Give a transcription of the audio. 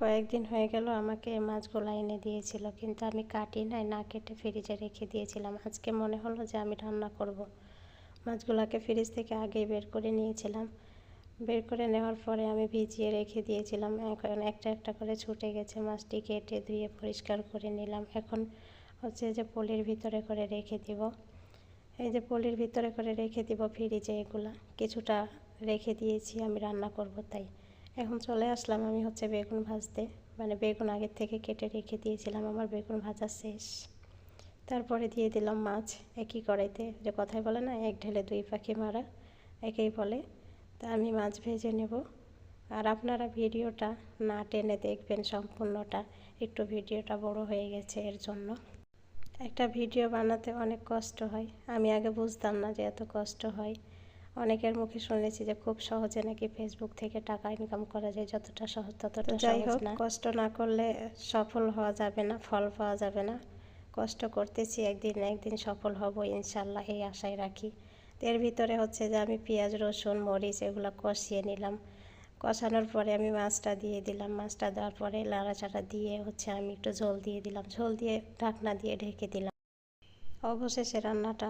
কয়েকদিন হয়ে গেল আমাকে মাছগুলো এনে দিয়েছিল, কিন্তু আমি কাটি নাই, না কেটে ফ্রিজে রেখে দিয়েছিলাম। আজকে মনে হলো যে আমি রান্না করব। মাছগুলোকে ফ্রিজ থেকে আগেই বের করে নিয়েছিলাম। বের করে নেওয়ার পরে আমি ভিজিয়ে রেখে দিয়েছিলাম। এখন একটা একটা করে ছুটে গেছে। মাছটি কেটে ধুয়ে পরিষ্কার করে নিলাম। এখন হচ্ছে যে পলির ভিতরে করে রেখে দিব। এই যে পলির ভিতরে করে রেখে দিব ফ্রিজে। এগুলা কিছুটা রেখে দিয়েছি, আমি রান্না করব তাই। এখন চলে আসলাম আমি হচ্ছে বেগুন ভাজতে। মানে বেগুন আগের থেকে কেটে রেখে দিয়েছিলাম, আমার বেগুন ভাজা শেষ। তারপরে দিয়ে দিলাম মাছ একই কড়াইতে। যে কথায় বলে না, এক ঢেলে দুই পাখি মারা, একেই বলে। তা আমি মাছ ভেজে নেব। আর আপনারা ভিডিওটা না টেনে দেখবেন সম্পূর্ণটা, একটু ভিডিওটা বড় হয়ে গেছে এর জন্য। একটা ভিডিও বানাতে অনেক কষ্ট হয়, আমি আগে বুঝতাম না যে এত কষ্ট হয়। অনেকের মুখে শুনেছি যে খুব সহজে নাকি ফেসবুক থেকে টাকা ইনকাম করা যায়, যতটা সহজ ততটা যাই হোক, কষ্ট না করলে সফল হওয়া যাবে না, ফল পাওয়া যাবে না। কষ্ট করতেছি, একদিন না একদিন সফল হব ইনশাল্লাহ, এই আশায় রাখি। এর ভিতরে হচ্ছে যে আমি পেঁয়াজ রসুন মরিচ এগুলো কষিয়ে নিলাম। কষানোর পরে আমি মাছটা দিয়ে দিলাম। মাছটা দেওয়ার পরে নাড়াচাড়া দিয়ে হচ্ছে আমি একটু ঝোল দিয়ে দিলাম। ঝোল দিয়ে ঢাকনা দিয়ে ঢেকে দিলাম। অবশেষে রান্নাটা